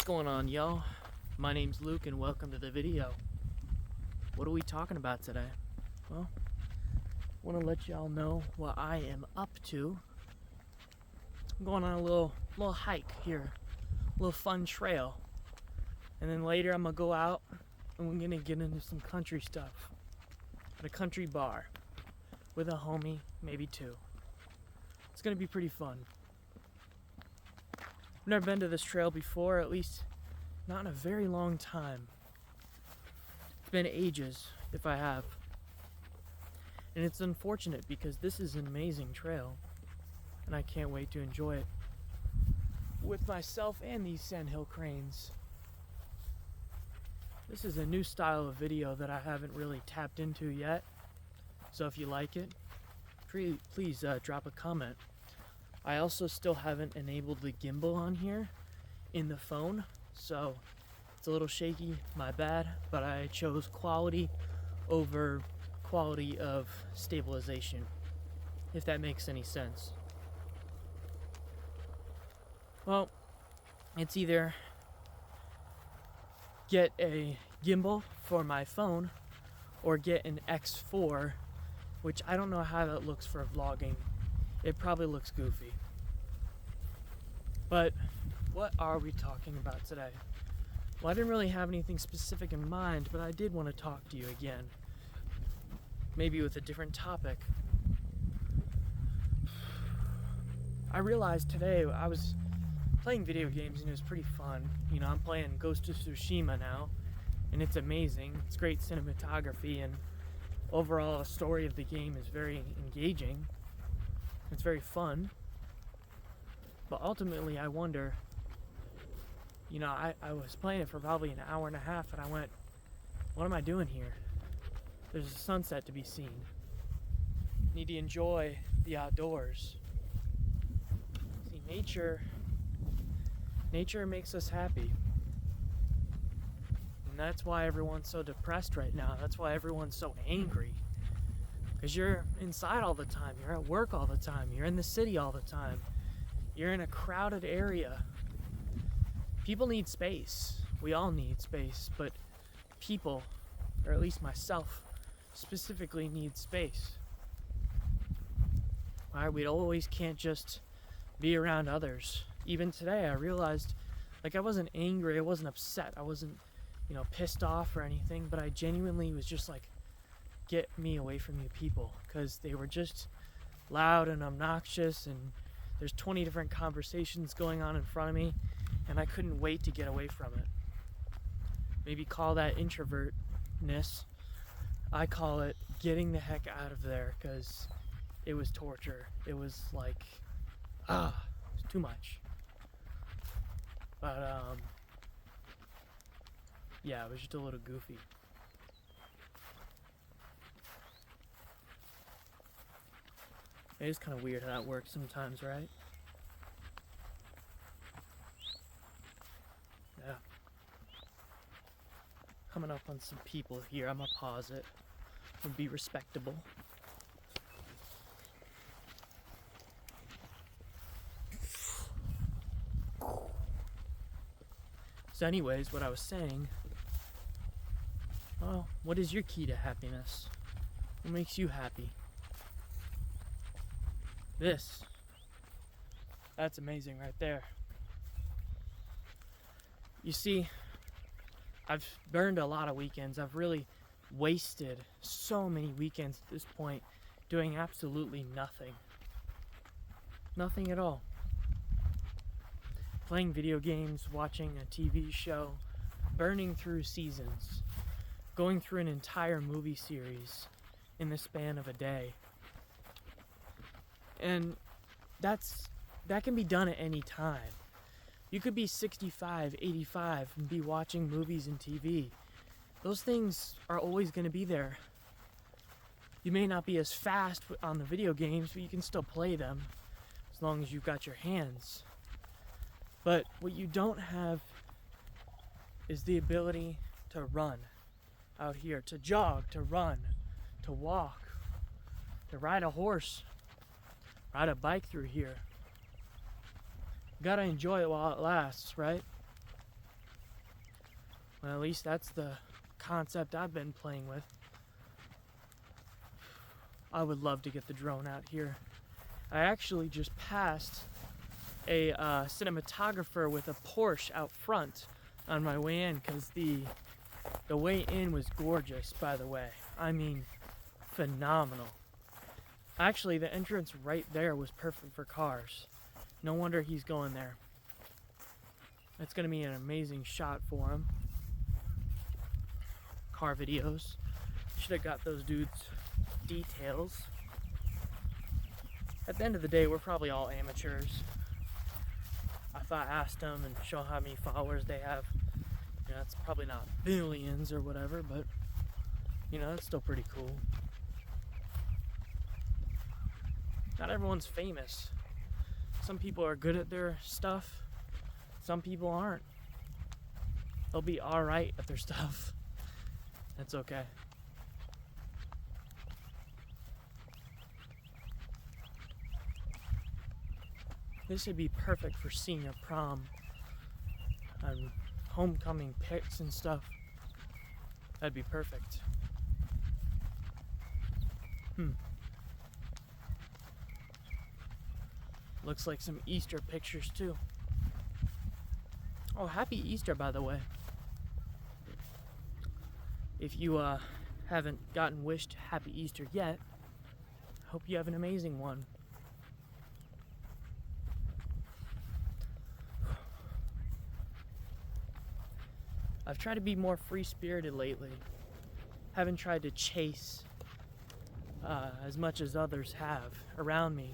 What's going on, y'all? My name's Luke and welcome to the video. What are we talking about today? Well, I want to let y'all know what I am up to. I'm going on a little hike here, a little fun trail. And then later I'm gonna go out and we're gonna get into some country stuff at a country bar with a homie, maybe two. It's gonna be pretty fun. I've never been to this trail before, at least not in a very long time. It's been ages if I have. And it's unfortunate because this is an amazing trail and I can't wait to enjoy it with myself and these sandhill cranes. This is a new style of video that I haven't really tapped into yet. So if you like it, please drop a comment. I also still haven't enabled the gimbal on here in the phone, so it's a little shaky, my bad, but I chose quality over quality of stabilization, if that makes any sense. Well, it's either get a gimbal for my phone or get an X4, which I don't know how that looks for vlogging. It probably looks goofy. But what are we talking about today? Well, I didn't really have anything specific in mind, but I did want to talk to you again. Maybe with a different topic. I realized today I was playing video games and it was pretty fun. You know, I'm playing Ghost of Tsushima now, and it's amazing. It's great cinematography, and overall the story of the game is very engaging. It's very fun. But ultimately I wonder, you know, I was playing it for probably an hour and a half and I went, what am I doing here? There's a sunset to be seen. Need to enjoy the outdoors. See, nature makes us happy. And that's why everyone's so depressed right now. That's why everyone's so angry. Because you're inside all the time, you're at work all the time, you're in the city all the time, you're in a crowded area. People need space. We all need space, but people, or at least myself, specifically need space. Alright, we always can't just be around others. Even today I realized, like, I wasn't angry, I wasn't upset, I wasn't, you know, pissed off or anything, but I genuinely was just like, get me away from you people, because they were just loud and obnoxious and there's 20 different conversations going on in front of me and I couldn't wait to get away from it. Maybe call that introvertness. I call it getting the heck out of there, because it was torture. It was like, it was too much. But yeah, it was just a little goofy. It is kind of weird how that works sometimes, right? Yeah. Coming up on some people here. I'm gonna pause it and be respectable. So anyways, what I was saying, well, what is your key to happiness? What makes you happy? That's amazing right there. You see, I've burned a lot of weekends. I've really wasted so many weekends at this point doing absolutely nothing. Nothing at all. Playing video games, watching a TV show, burning through seasons, going through an entire movie series in the span of a day. And that can be done at any time. You could be 65, 85 and be watching movies and TV. Those things are always going to be there. You may not be as fast on the video games, but you can still play them as long as you've got your hands. But what you don't have is the ability to run out here, to jog, to run, to walk, to ride a horse, ride a bike through here. You gotta enjoy it while it lasts, right? Well, at least that's the concept I've been playing with. I would love to get the drone out here. I actually just passed a cinematographer with a Porsche out front on my way in, because the way in was gorgeous, by the way. I mean, phenomenal. Actually, the entrance right there was perfect for cars. No wonder he's going there. It's going to be an amazing shot for him. Car videos. Should have got those dudes details. At the end of the day, we're probably all amateurs. If I asked them and show how many followers they have, you know, it's probably not billions or whatever, but you know, it's still pretty cool. Not everyone's famous. Some people are good at their stuff. Some people aren't. They'll be alright at their stuff. That's okay. This would be perfect for senior prom and homecoming pics and stuff. That'd be perfect. Looks like some Easter pictures too. Oh, happy Easter, by the way. If you haven't gotten wished happy Easter yet, I hope you have an amazing one. I've tried to be more free-spirited lately. Haven't tried to chase as much as others have around me.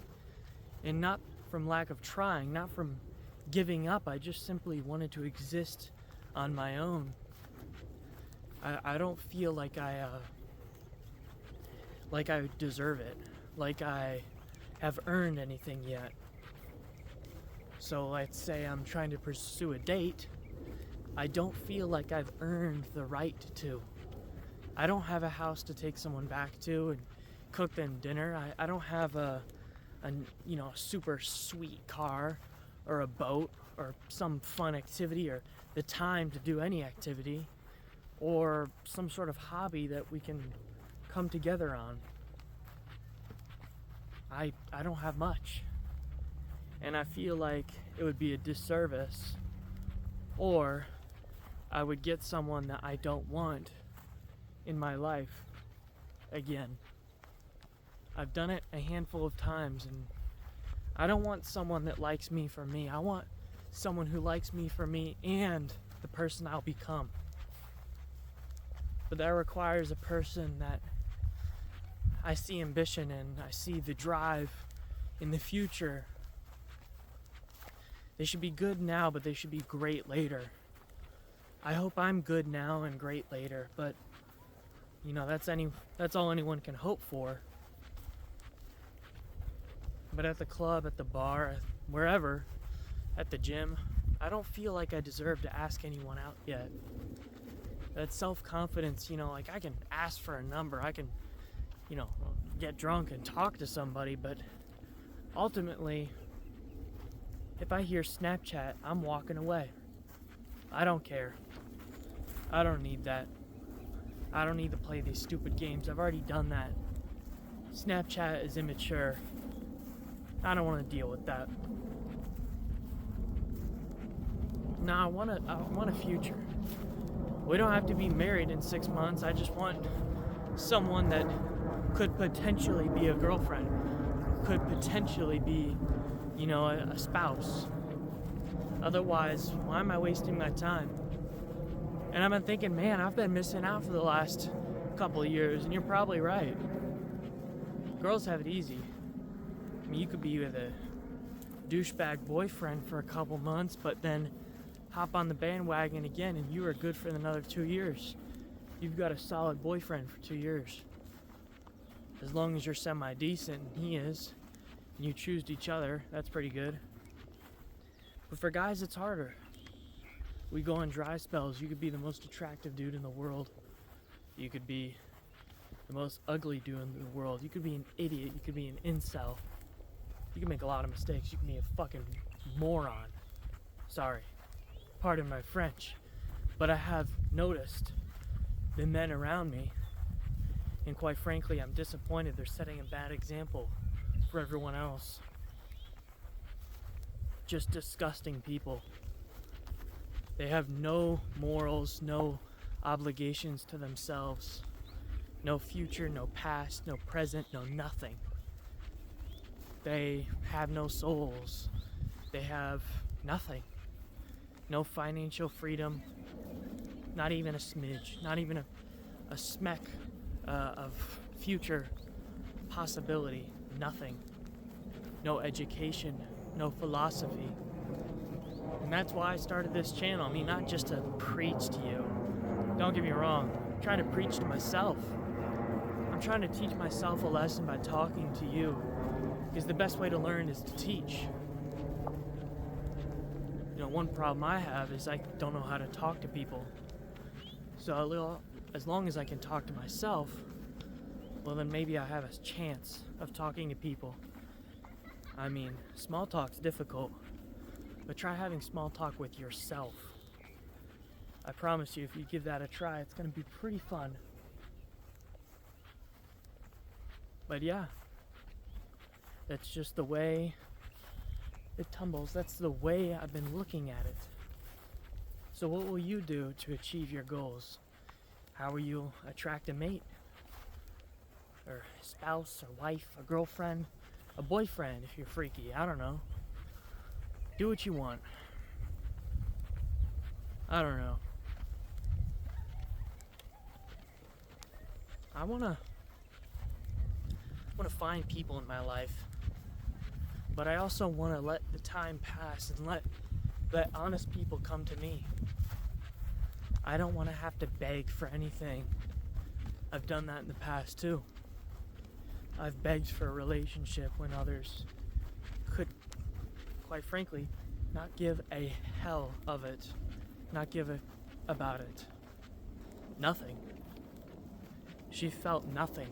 And not from lack of trying, not from giving up. I just simply wanted to exist on my own. I don't feel like I deserve it, like I have earned anything yet. So let's say I'm trying to pursue a date. I don't feel like I've earned the right to. I don't have a house to take someone back to and cook them dinner. I don't have a super sweet car or a boat or some fun activity or the time to do any activity or some sort of hobby that we can come together on. I don't have much. And I feel like it would be a disservice, or I would get someone that I don't want in my life again. I've done it a handful of times, and I don't want someone that likes me for me. I want someone who likes me for me and the person I'll become. But that requires a person that I see ambition in, I see the drive in the future. They should be good now, but they should be great later. I hope I'm good now and great later, but you know, that's all anyone can hope for. But at the club, at the bar, wherever, at the gym, I don't feel like I deserve to ask anyone out yet. That self-confidence, like I can ask for a number, I can, get drunk and talk to somebody, but ultimately, if I hear Snapchat, I'm walking away. I don't care. I don't need that. I don't need to play these stupid games. I've already done that. Snapchat is immature. I don't want to deal with that. No, I want a future. We don't have to be married in 6 months. I just want someone that could potentially be a girlfriend, could potentially be, a spouse. Otherwise, why am I wasting my time? And I've been thinking, man, I've been missing out for the last couple of years, and you're probably right. Girls have it easy. I mean, you could be with a douchebag boyfriend for a couple months, but then hop on the bandwagon again, and you are good for another 2 years. You've got a solid boyfriend for 2 years. As long as you're semi-decent, and he is, and you choose each other, that's pretty good. But for guys, it's harder. We go on dry spells. You could be the most attractive dude in the world. You could be the most ugly dude in the world. You could be an idiot. You could be an incel. You can make a lot of mistakes. You can be a fucking moron. Sorry. Pardon my French. But I have noticed the men around me, and quite frankly, I'm disappointed they're setting a bad example for everyone else. Just disgusting people. They have no morals, no obligations to themselves, no future, no past, no present, no nothing. They have no souls. They have nothing. No financial freedom, not even a smidge, not even a smeck of future possibility, nothing. No education, no philosophy. And that's why I started this channel. I mean, not just to preach to you. Don't get me wrong. I'm trying to preach to myself. I'm trying to teach myself a lesson by talking to you. Because the best way to learn is to teach. You know, one problem I have is I don't know how to talk to people. So as long as I can talk to myself, well then maybe I have a chance of talking to people. I mean, small talk's difficult, but try having small talk with yourself. I promise you, if you give that a try, it's gonna be pretty fun. But yeah, that's just the way it tumbles. That's the way I've been looking at it. So what will you do to achieve your goals? How will you attract a mate? Or a spouse, or wife, a girlfriend, a boyfriend if you're freaky, I don't know. Do what you want. I don't know. I wanna find people in my life, but I also wanna let the time pass and let honest people come to me. I don't wanna have to beg for anything. I've done that in the past too. I've begged for a relationship when others could, quite frankly, not give a hell of it, not give a about it. Nothing. She felt nothing.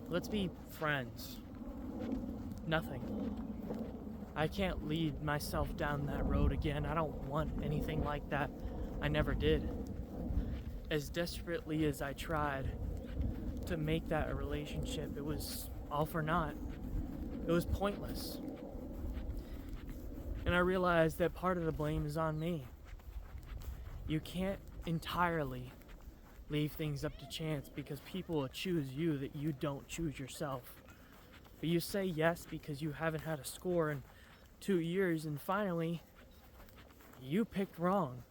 Let's be friends. Nothing. I can't lead myself down that road again. I don't want anything like that. I never did. As desperately as I tried to make that a relationship, it was all for naught. It was pointless. And I realized that part of the blame is on me. You can't entirely leave things up to chance, because people will choose you that you don't choose yourself. But you say yes because you haven't had a score in 2 years, and finally, you picked wrong.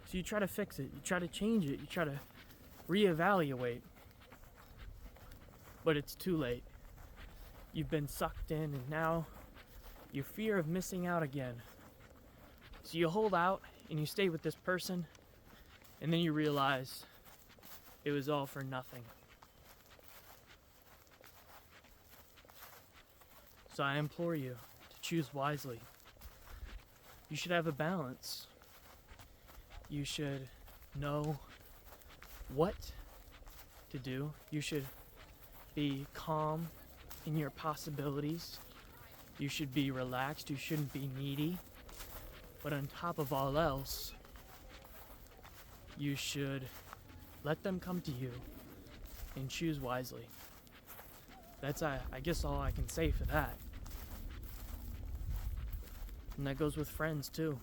So you try to fix it, you try to change it, you try to reevaluate. But it's too late. You've been sucked in, and now your fear of missing out again. So you hold out and you stay with this person, and then you realize it was all for nothing. So I implore you to choose wisely. You should have a balance. You should know what to do. You should be calm in your possibilities. You should be relaxed. You shouldn't be needy. But on top of all else, you should let them come to you and choose wisely. That's, I guess, all I can say for that. And that goes with friends too.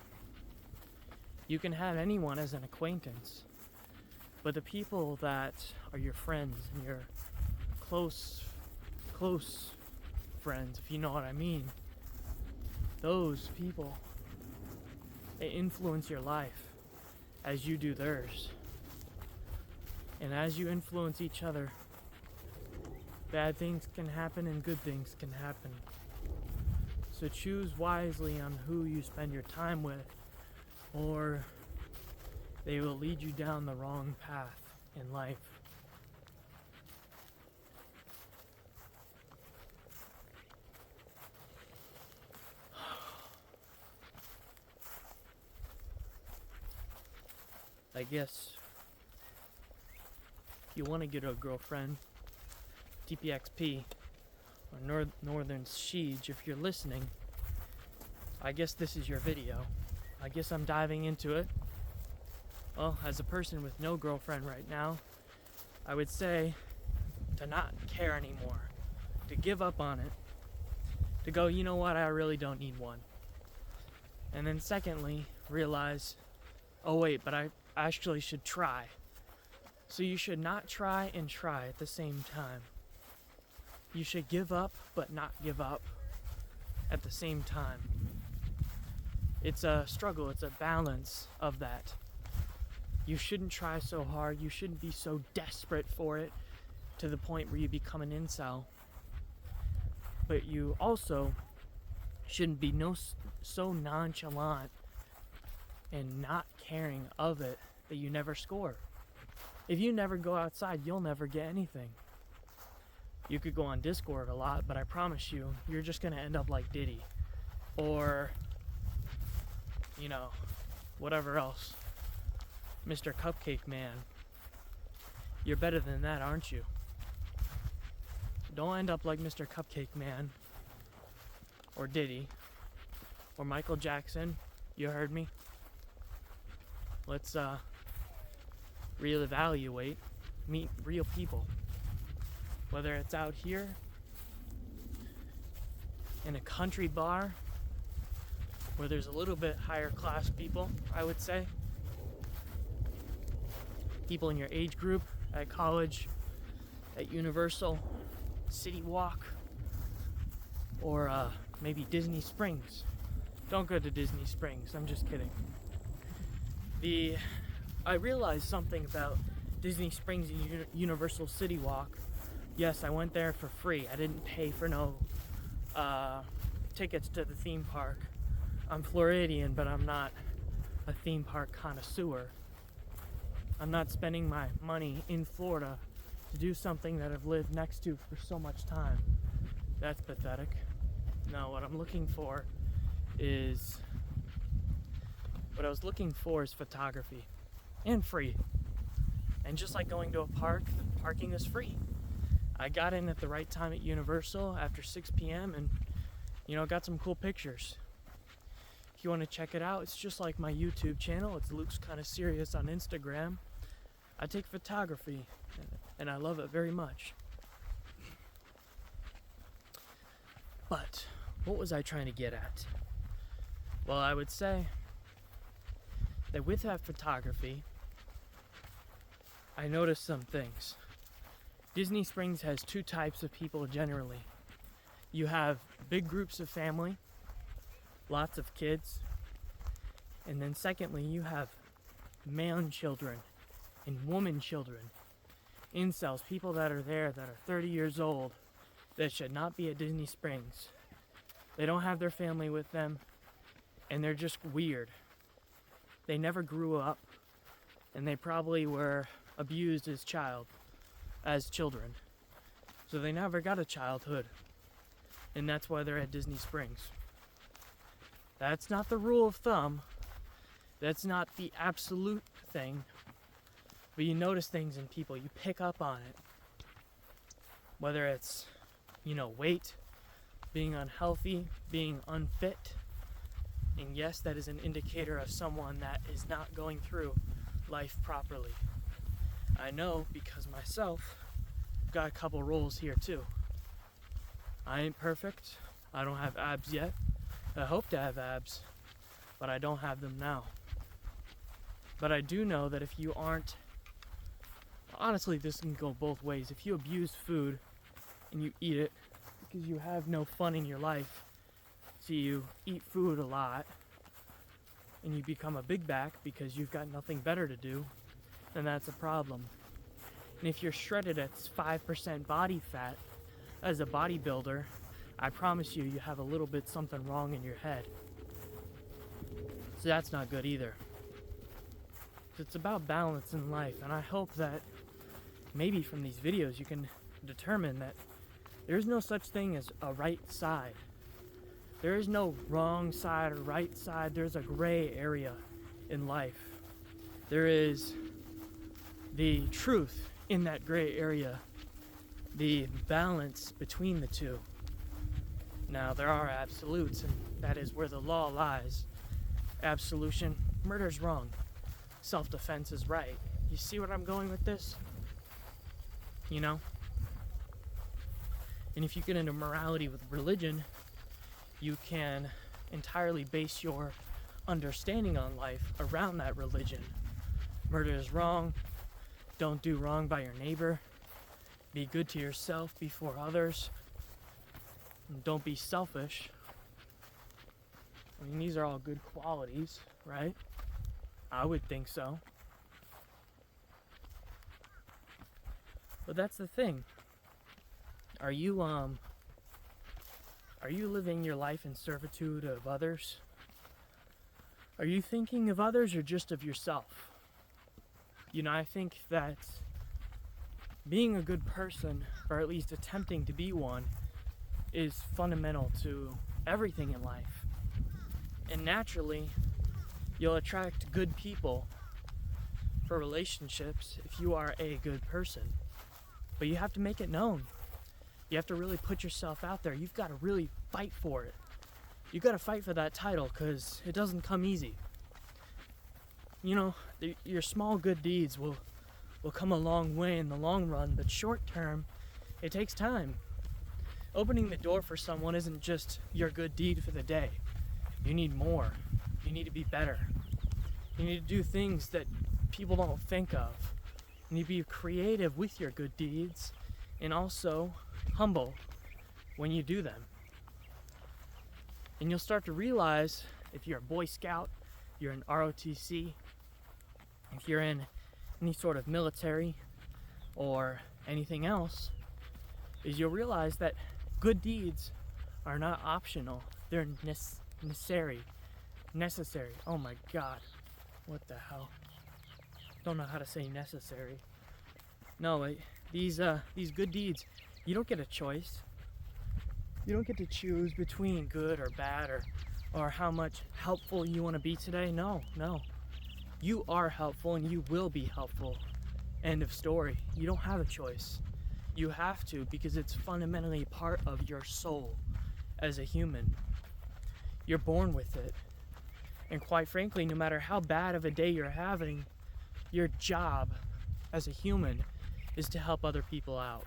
You can have anyone as an acquaintance, but the people that are your friends and your close friends, if you know what I mean, those people, they influence your life as you do theirs. And as you influence each other, bad things can happen and good things can happen. So choose wisely on who you spend your time with, or they will lead you down the wrong path in life. I guess if you want to get a girlfriend, TPXP, or Northern Siege, if you're listening, I guess this is your video. I guess I'm diving into it. Well, as a person with no girlfriend right now, I would say to not care anymore, to give up on it, to go, you know what, I really don't need one. And then secondly, realize, oh wait, but I actually should try. So you should not try and try at the same time. You should give up, but not give up at the same time. It's a struggle, it's a balance of that. You shouldn't try so hard, you shouldn't be so desperate for it to the point where you become an incel. But you also shouldn't be so nonchalant and not caring of it that you never score. If you never go outside, you'll never get anything. You could go on Discord a lot, but I promise you, you're just gonna end up like Diddy. Or, you know, whatever else. Mr. Cupcake Man. You're better than that, aren't you? Don't end up like Mr. Cupcake Man. Or Diddy. Or Michael Jackson. You heard me? Let's, reevaluate, meet real people. Whether it's out here, in a country bar, where there's a little bit higher class people, I would say. People in your age group, at college, at Universal, City Walk, or maybe Disney Springs. Don't go to Disney Springs, I'm just kidding. I realized something about Disney Springs and Universal City Walk. Yes, I went there for free. I didn't pay for no tickets to the theme park. I'm Floridian, but I'm not a theme park connoisseur. I'm not spending my money in Florida to do something that I've lived next to for so much time. That's pathetic. No, what I was looking for is photography. And free. And just like going to a park, parking is free. I got in at the right time at Universal after 6 p.m. and, got some cool pictures. If you want to check it out, it's just like my YouTube channel. It's Luke's Kinda Serious on Instagram. I take photography, and I love it very much. But, what was I trying to get at? Well, I would say that with that photography, I noticed some things. Disney Springs has two types of people generally. You have big groups of family, lots of kids, and then secondly, you have man children and woman children, incels, people that are there that are 30 years old that should not be at Disney Springs. They don't have their family with them, and they're just weird. They never grew up, and they probably were abused as children. So they never got a childhood, and that's why they're at Disney Springs. That's not the rule of thumb. That's not the absolute thing. But you notice things in people, you pick up on it. Whether it's, weight, being unhealthy, being unfit. And yes, that is an indicator of someone that is not going through life properly. I know because myself got a couple roles here too. I ain't perfect. I don't have abs yet. I hope to have abs, but I don't have them now. But I do know that if you aren't, honestly, this can go both ways. If you abuse food and you eat it because you have no fun in your life, so you eat food a lot and you become a big back because you've got nothing better to do, then that's a problem. And if you're shredded at 5% body fat as a bodybuilder, I promise you, you have a little bit something wrong in your head. So that's not good either. It's about balance in life, and I hope that maybe from these videos you can determine that there's no such thing as a right side. There is no wrong side or right side. There's a gray area in life. There is the truth in that gray area, the balance between the two. Now, there are absolutes, and that is where the law lies. absolution. Murder's wrong. Self-defense is right. You see what I'm going with this? You know? And if you get into morality with religion, you can entirely base your understanding on life around that religion. Murder is wrong. Don't do wrong by your neighbor. Be good to yourself before others. And don't be selfish. I mean, these are all good qualities, right? I would think so. But that's the thing. Are you living your life in servitude of others? Are you thinking of others or just of yourself? You know, I think that being a good person, or at least attempting to be one, is fundamental to everything in life. And naturally, you'll attract good people for relationships if you are a good person. But you have to make it known. You have to really put yourself out there. You've got to really fight for it. You've got to fight for that title because it doesn't come easy. You know, your small good deeds will come a long way in the long run, but short term, it takes time. Opening the door for someone isn't just your good deed for the day. You need more. You need to be better. You need to do things that people don't think of. You need to be creative with your good deeds and also humble when you do them. And you'll start to realize if you're a Boy Scout, you're in ROTC, if you're in any sort of military or anything else, is you'll realize that good deeds are not optional. They're necessary. Oh my God. What the hell? Don't know how to say necessary. No, these good deeds, you don't get a choice. You don't get to choose between good or bad or how much helpful you want to be today. No. You are helpful and you will be helpful. End of story. You don't have a choice. You have to because it's fundamentally part of your soul as a human. You're born with it. And quite frankly, no matter how bad of a day you're having, your job as a human is to help other people out.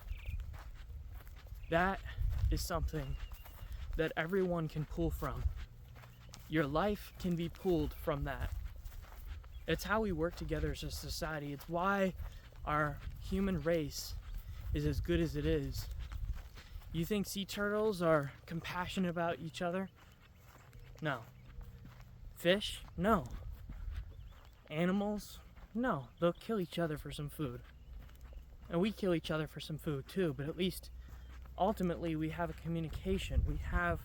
That is something that everyone can pull from. Your life can be pulled from that. It's how we work together as a society. It's why our human race is as good as it is. You think sea turtles are compassionate about each other? No. Fish? No. Animals? No. They'll kill each other for some food. And we kill each other for some food too, but at least ultimately we have a communication. We have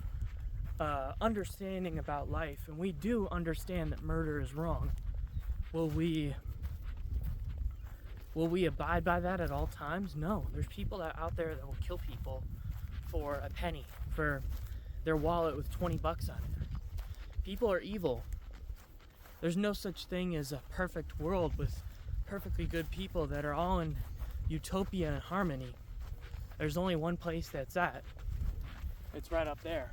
understanding about life, and we do understand that murder is wrong. Will we abide by that at all times? No. There's people out there that will kill people for a penny, for their wallet with 20 bucks on it. People are evil. There's no such thing as a perfect world with perfectly good people that are all in utopia and harmony. There's only one place that's at. It's right up there.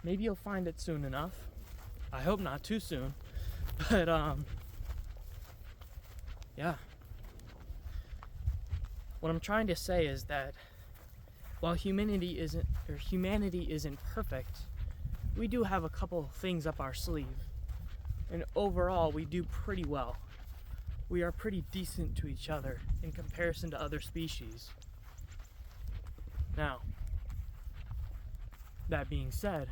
Maybe you'll find it soon enough. I hope not too soon. But yeah. What I'm trying to say is that while humanity isn't perfect, we do have a couple things up our sleeve. And overall, we do pretty well. We are pretty decent to each other in comparison to other species. Now, that being said,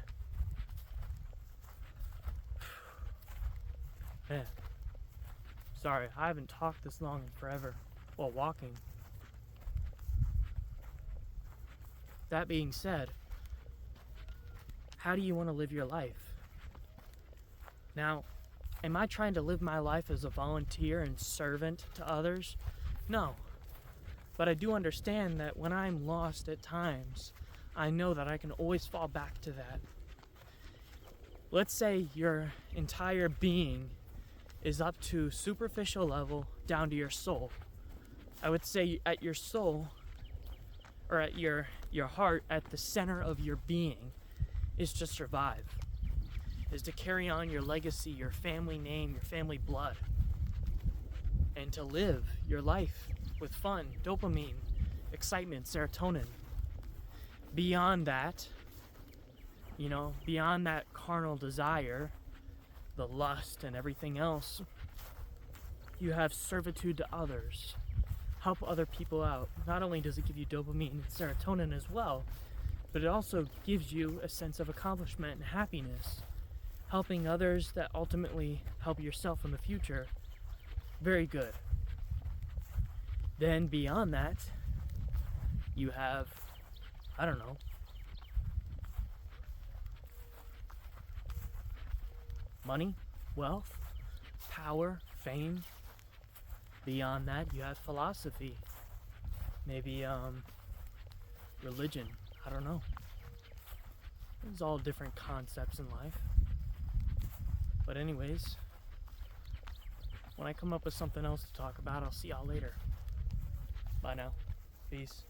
man, sorry, I haven't talked this long in forever while walking. That being said, how do you want to live your life? Now, am I trying to live my life as a volunteer and servant to others? No. But I do understand that when I'm lost at times, I know that I can always fall back to that. Let's say your entire being is up to superficial level down to your soul. I would say at your soul, or at your heart, at the center of your being, is to survive, is to carry on your legacy, your family name, your family blood, and to live your life with fun, dopamine, excitement, serotonin. Beyond that, beyond that carnal desire, the lust and everything else, you have servitude to others. Help other people out. Not only does it give you dopamine and serotonin as well, but it also gives you a sense of accomplishment and happiness. Helping others that ultimately help yourself in the future. Very good. Then beyond that, you have, I don't know, money, wealth, power, fame. Beyond that, you have philosophy. Maybe religion. I don't know. There's all different concepts in life. But anyways, when I come up with something else to talk about, I'll see y'all later. Bye now. Peace.